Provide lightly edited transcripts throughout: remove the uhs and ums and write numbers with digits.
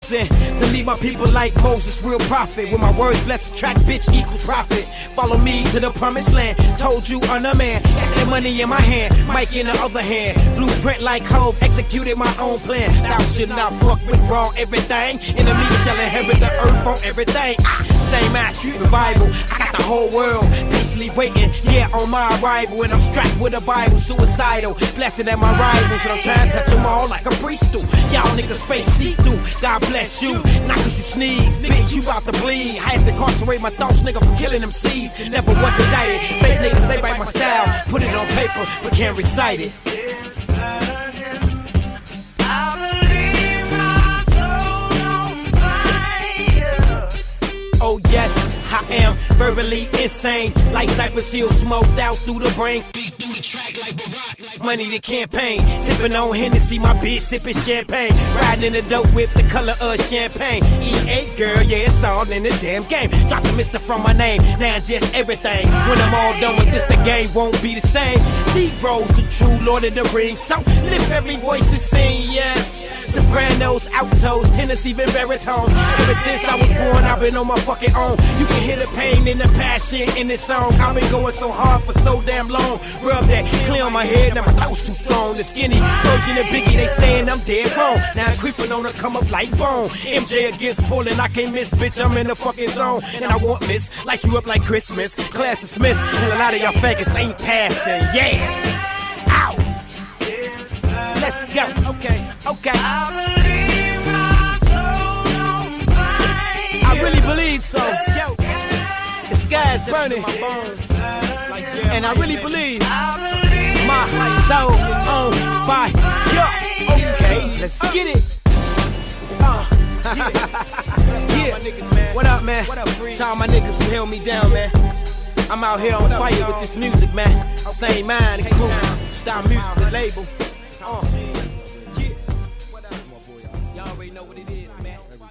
To lead my people like Moses, real prophet. With my words blessed, track bitch equals profit. Follow me to the promised land. Told you I'm the man. Got money in my hand, mic in the other hand. Blueprint like Hove, executed my own plan. Thou should not fuck with wrong everything. Enemies shall inherit the earth on everything. Same ass street revival. I got the whole world patiently waiting, yeah, on my arrival. And I'm strapped with a Bible, suicidal, blasting at my rivals. And I'm trying to touch them all like a priest do. Y'all niggas fake see-through. God bless you, not cause you sneeze. Bitch, you about to bleed. I had to incarcerate my thoughts, nigga, for killing them seeds. Never was indicted. Fake niggas, they bite my style. Put it on paper, but can't recite it. Oh yes, I am verbally insane. Like Cypress Hill, smoked out through the brain. Speak through the track like Barack, like money to campaign. Sipping on Hennessy, my bitch sipping champagne. Riding in a dope whip, the color of champagne. E8 girl, yeah, it's all in the damn game. Drop the mister from my name, now just everything. When I'm all done with this, the game won't be the same. Negroes, the true Lord of the Rings. So lift every voice and sing, yes. Sopranos, altos, tenors, even baritones. Ever since I was born, I've been on my fucking own. You can hear the pain and the passion in this song. I've been going so hard for so damn long. Rub that clear on my head, now my throat's too strong. The skinny version of Biggie, they saying I'm dead wrong. Now I'm creeping on to come up like bone. MJ against Portland, I can't miss, bitch, I'm in the fucking zone. And I want miss, light you up like Christmas. Class is Smith, and a lot of y'all faggots ain't passing, yeah. Ow! Let's go, okay, okay. I really believe so. Yo, the sky's burning, and I really believe my soul on fire. Okay, let's get it. Yeah, what up, man? To all my niggas who held me down, man. I'm out here on fire with this music, man. Same mind and crew, style music, the label. Yeah, what up? Y'all already know what it is, man. Soul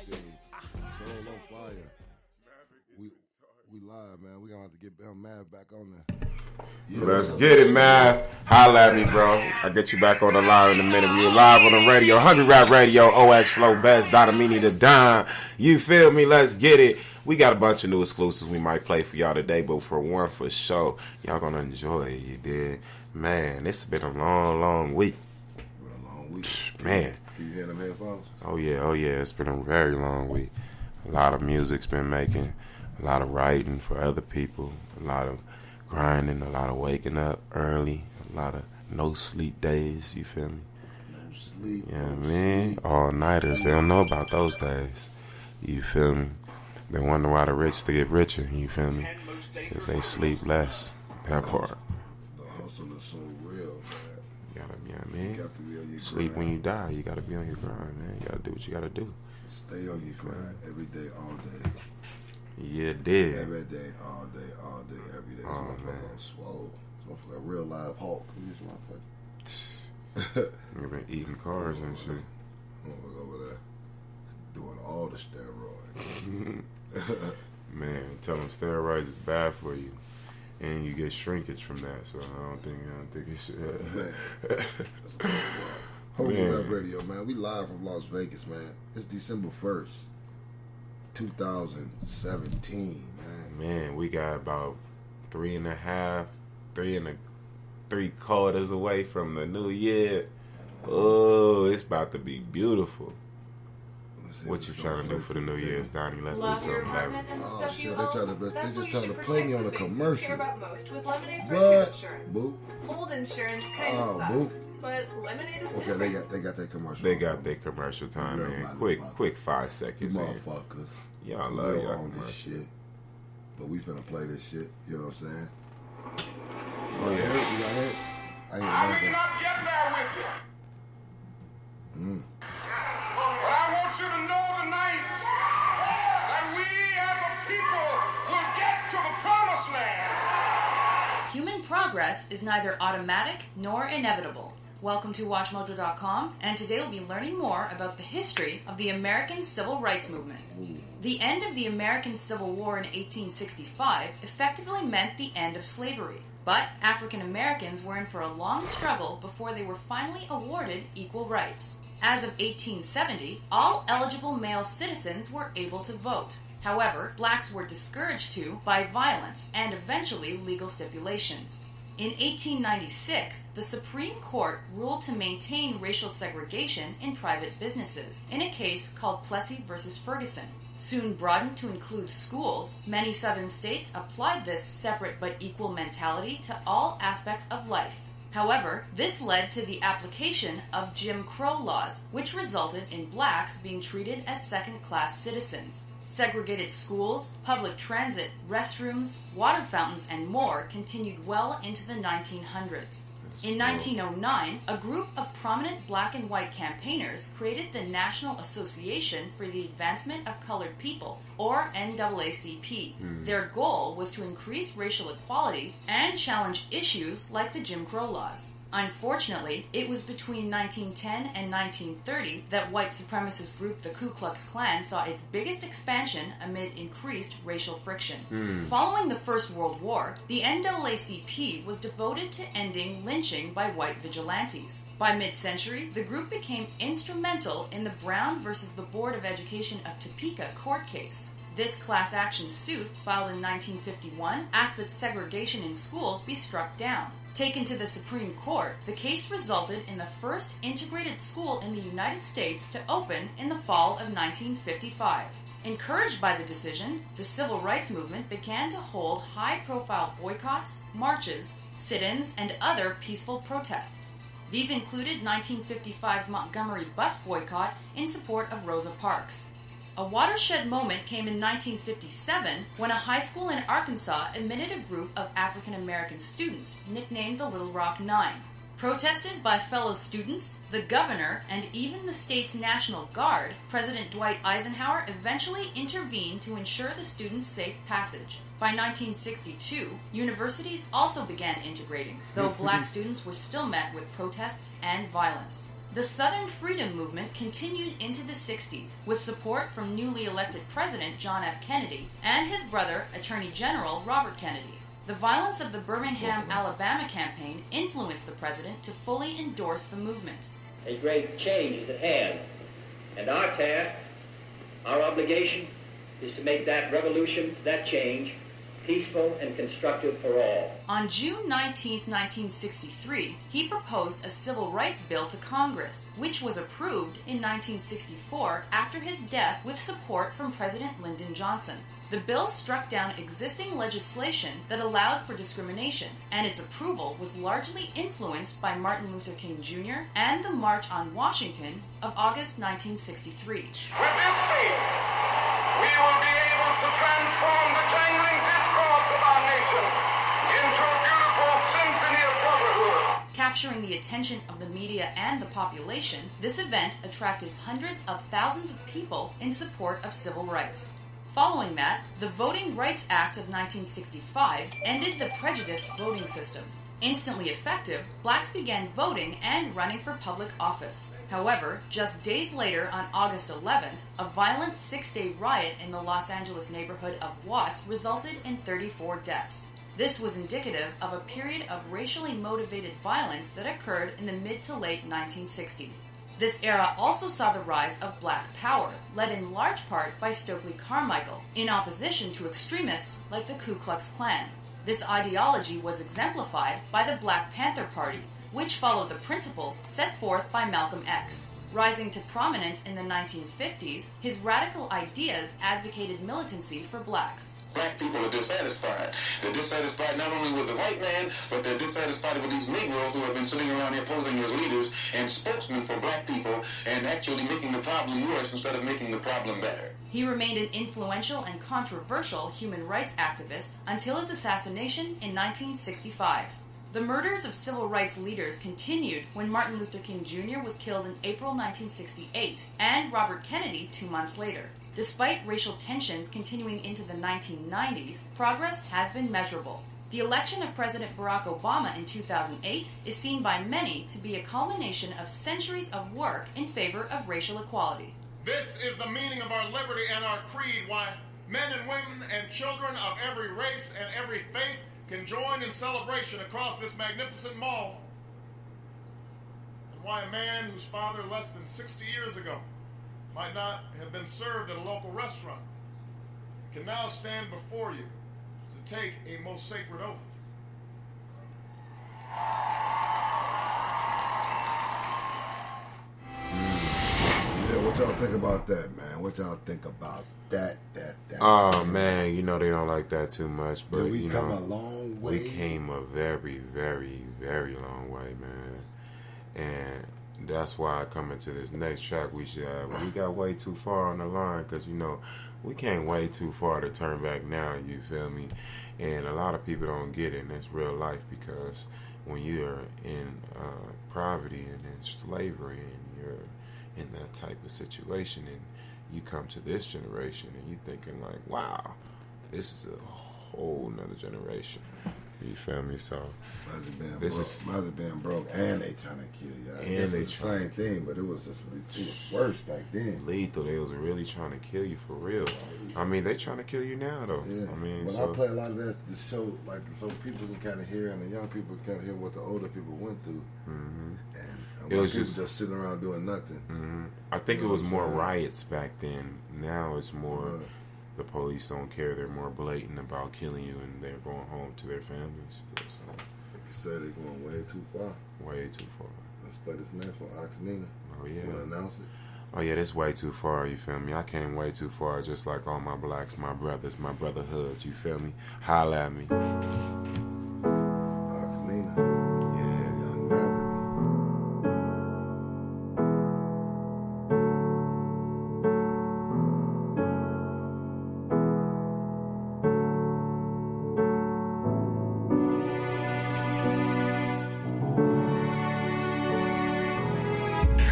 on fire. We live, man. We gonna have to get Mav back on there. Yeah, let's get it, Mav. Holla at me, bro. I'll get you back on the line in a minute. We're live on the radio. Hungry Rap Radio, OX Flow Best, DONAHMENI the Don. You feel me? Let's get it. We got a bunch of new exclusives we might play for y'all today, but for one, for sure, y'all gonna enjoy it, you did. Man, it's been a long, long week. Man. Can you hear them headphones? Oh yeah, it's been a very long week. A lot of music's been making, a lot of writing for other people, a lot of grinding, a lot of waking up early, a lot of no sleep days, you feel me? No sleep. Yeah, you know what I mean? All-nighters, they don't know about those days. You feel me? They wonder why the rich to get richer, you feel me? Because they sleep less, that part. The hustle is so real, man. You gotta be, you know what I mean? You got to be on your sleep grind. when you die, you gotta be on your grind, man. You gotta do what you gotta do. Stay on your grind every day, all day. Yeah, did. Every day, all day, every day. This motherfucker swole. This motherfucker a real live Hulk. This motherfucker. You've been eating cars and shit. Motherfucker over there doing all the steroids. Man, tell them steroids is bad for you, and you get shrinkage from that. So I don't think you should. Man, that's a Hungry Rap Radio, man. We live from Las Vegas, man. It's December 1st, 2017, man. Man, we got about 3 quarters away from the new year. Oh, it's about to be beautiful. What you trying to do for the New Year's, Donnie? Let's do something happy. Oh shit, they just trying to play me on a commercial. But Boo. old insurance kind of sucks, but Lemonade is Okay, different. they got that commercial. They got their commercial time, man. Quick 5 seconds in. Motherfuckers. Y'all love y'all on this commercial. shit. But we finna play this shit, you know what I'm saying? Oh yeah. You got hit? I ain't I laughing. may not get there with you. But I want you to know tonight that we as a people will get to the promised land. Human progress is neither automatic nor inevitable. Welcome to WatchMojo.com, and today we'll be learning more about the history of the American Civil Rights Movement. The end of the American Civil War in 1865 effectively meant the end of slavery. But African Americans were in for a long struggle before they were finally awarded equal rights. As of 1870, all eligible male citizens were able to vote. However, blacks were discouraged to by violence and eventually legal stipulations. In 1896, the Supreme Court ruled to maintain racial segregation in private businesses in a case called Plessy v. Ferguson. Soon broadened to include schools, many southern states applied this separate but equal mentality to all aspects of life. However, this led to the application of Jim Crow laws, which resulted in blacks being treated as second-class citizens. Segregated schools, public transit, restrooms, water fountains, and more continued well into the 1900s. In 1909, a group of prominent black and white campaigners created the National Association for the Advancement of Colored People, or NAACP. Their goal was to increase racial equality and challenge issues like the Jim Crow laws. Unfortunately, it was between 1910 and 1930 that white supremacist group the Ku Klux Klan saw its biggest expansion amid increased racial friction. Following the First World War, the NAACP was devoted to ending lynching by white vigilantes. By mid-century, the group became instrumental in the Brown versus the Board of Education of Topeka court case. This class action suit, filed in 1951, asked that segregation in schools be struck down. Taken to the Supreme Court, the case resulted in the first integrated school in the United States to open in the fall of 1955. Encouraged by the decision, the civil rights movement began to hold high-profile boycotts, marches, sit-ins, and other peaceful protests. These included 1955's Montgomery bus boycott in support of Rosa Parks. A watershed moment came in 1957 when a high school in Arkansas admitted a group of African American students nicknamed the Little Rock Nine. Protested by fellow students, the governor, and even the state's National Guard, President Dwight Eisenhower eventually intervened to ensure the students' safe passage. By 1962, universities also began integrating, though black students were still met with protests and violence. The Southern Freedom Movement continued into the 60s with support from newly elected President John F. Kennedy and his brother, Attorney General Robert Kennedy. The violence of the Birmingham, Alabama campaign influenced the president to fully endorse the movement. A great change is at hand, and our task, our obligation, is to make that revolution, that change, peaceful and constructive for all. On June 19, 1963, he proposed a civil rights bill to Congress, which was approved in 1964 after his death with support from President Lyndon Johnson. The bill struck down existing legislation that allowed for discrimination, and its approval was largely influenced by Martin Luther King Jr. and the March on Washington of August 1963. With this faith, we will be able to transform the jangling discords of our nation into a beautiful symphony of brotherhood. Capturing the attention of the media and the population, this event attracted hundreds of thousands of people in support of civil rights. Following that, the Voting Rights Act of 1965 ended the prejudiced voting system. Instantly effective, blacks began voting and running for public office. However, just days later, on August 11th, a violent 6-day riot in the Los Angeles neighborhood of Watts resulted in 34 deaths. This was indicative of a period of racially motivated violence that occurred in the mid to late 1960s. This era also saw the rise of Black Power, led in large part by Stokely Carmichael, in opposition to extremists like the Ku Klux Klan. This ideology was exemplified by the Black Panther Party, which followed the principles set forth by Malcolm X. Rising to prominence in the 1950s, his radical ideas advocated militancy for blacks. Black people are dissatisfied. They're dissatisfied not only with the white man, but they're dissatisfied with these Negroes who have been sitting around here posing as leaders and spokesmen for black people and actually making the problem worse instead of making the problem better. He remained an influential and controversial human rights activist until his assassination in 1965. The murders of civil rights leaders continued when Martin Luther King Jr. was killed in April 1968 and Robert Kennedy 2 months later. Despite racial tensions continuing into the 1990s, progress has been measurable. The election of President Barack Obama in 2008 is seen by many to be a culmination of centuries of work in favor of racial equality. This is the meaning of our liberty and our creed, why men and women and children of every race and every faith can join in celebration across this magnificent mall. why a man whose father less than 60 years ago might not have been served at a local restaurant can now stand before you to take a most sacred oath. Yeah, what y'all think about that, man? What y'all think about that? Oh, man, you know they don't like that too much, but yeah, we you come know, a long way. we came a very, very, very long way, man. And that's why coming to this next track, we got way too far on the line, because, you know, we came way too far to turn back now, you feel me? And a lot of people don't get it, and it's real life, because when you're in poverty and in slavery and you're in that type of situation and you come to this generation and you thinking like, wow, this is a whole nother generation. You feel me? So Imagine being broke and they trying to kill you. And they it's the same thing, but it was worse back then. Lethal. They was really trying to kill you for real. I mean, they trying to kill you now though. Yeah. I mean, well, so I play a lot of that to show, like, so people can kind of hear, and the young people can kind of hear what the older people went through. Mm-hmm. And it was people just sitting around doing nothing. Mm-hmm. I think it was more riots back then. Now it's more. The police don't care. They're more blatant about killing you, and they're going home to their families. So, like you said, they're going way too far. Way too far. Let's play this next one, Oxnina. Oh, yeah. You want to announce it? Oh, yeah, this way too far, you feel me? I came way too far, just like all my blacks, my brothers, my brotherhoods, you feel me? Holla at me. Oxnina. Yeah. Young Maverick.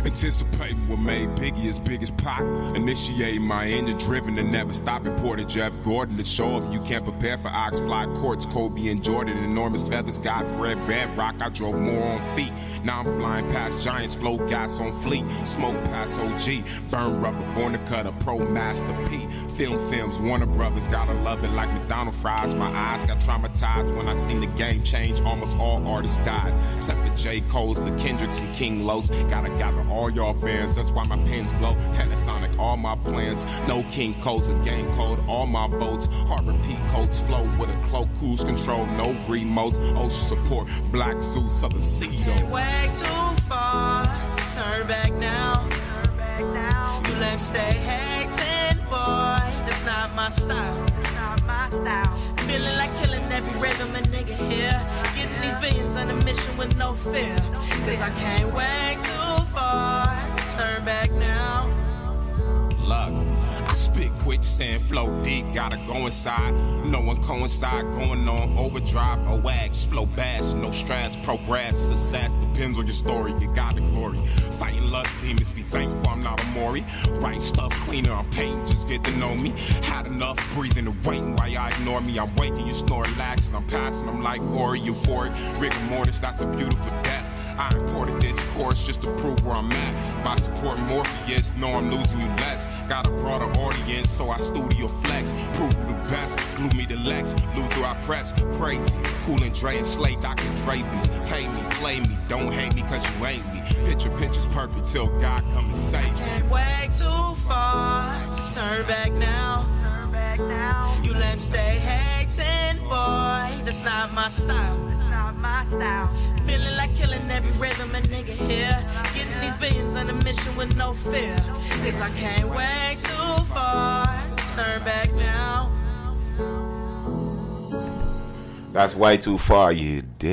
Anticipating what made Biggie as big as Pac. Initiating my engine driven and never stopping. Porter Jeff Gordon to show up. You can't prepare for Ox Fly Courts. Kobe and Jordan, enormous feathers. Godfred Bedrock. I drove more on feet. Now I'm flying past giants. Flow gas on fleet. Smoke past OG. Burn rubber. Born to cut a pro master P. Films. Warner Brothers. Gotta love it like McDonald's fries. My eyes got traumatized when I seen the game change. Almost all artists died. Except for J. Cole's, the Kendricks, and King Los. Gotta gather all y'all fans, that's why my pens glow. Panasonic, all my plans. No King codes, a game code, all my boats. Harbor P coats, flow with a cloak, cruise control, no remotes. Ocean support, black suit, Southern Sea. Way too far to turn back now. You let stay hating, boy. That's not my style. Feeling like killing every rhythm a nigga here. Getting these billions on a mission with no fear. Cause I can't way too far to turn back now. Luck. I spit quick, sand flow deep, gotta go inside. No one coincide, going on overdrive. OAG, flow bash, no stress, progress. Success depends on your story, you got the glory. Fighting lust demons, be thankful I'm not a Maury. Right stuff cleaner, I'm painting, just get to know me. Had enough breathing and waiting while y'all ignore me. I'm waking, you snore lax, and I'm passing, I'm like Ori, euphoric. Rigor mortis, that's a beautiful death. I imported this course just to prove where I'm at. By supporting Morpheus, know I'm losing you less. Got a broader audience, so I studio flex. Prove you the best, glue me to Lex. Luther I press, crazy. Cool and Dre and Slay, Dr. Dre beats. Pay me, play me, don't hate me cause you ain't me. Picture's perfect till God come and save me. Can't way too far to turn back now. You let him stay hating, boy. That's not my style. Feeling like killing every rhythm a nigga here. Getting these billions on a mission with no fear. Cause I can't way too far to turn back now. That's way too far, you dig.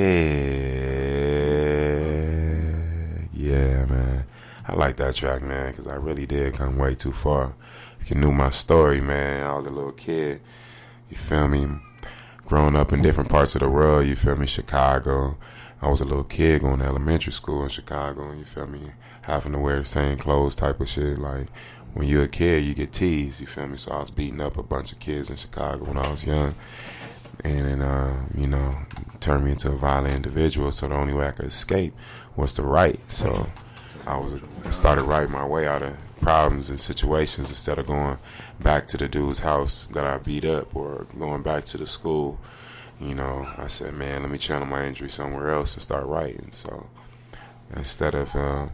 Yeah, man. I like that track, man, because I really did come way too far. If you knew my story, man, I was a little kid. You feel me? Growing up in different parts of the world, you feel me? Chicago. I was a little kid going to elementary school in Chicago, you feel me? Having to wear the same clothes type of shit. Like, when you're a kid, you get teased, you feel me? So I was beating up a bunch of kids in Chicago when I was young. And then, you know, turned me into a violent individual. So the only way I could escape was to write. So I started writing my way out of problems and situations instead of going back to the dude's house that I beat up or going back to the school. You know, I said, man, let me channel my injury somewhere else and start writing. So instead of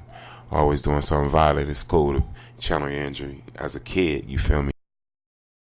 always doing something violent. It's cool to channel your energy as a kid, you feel me?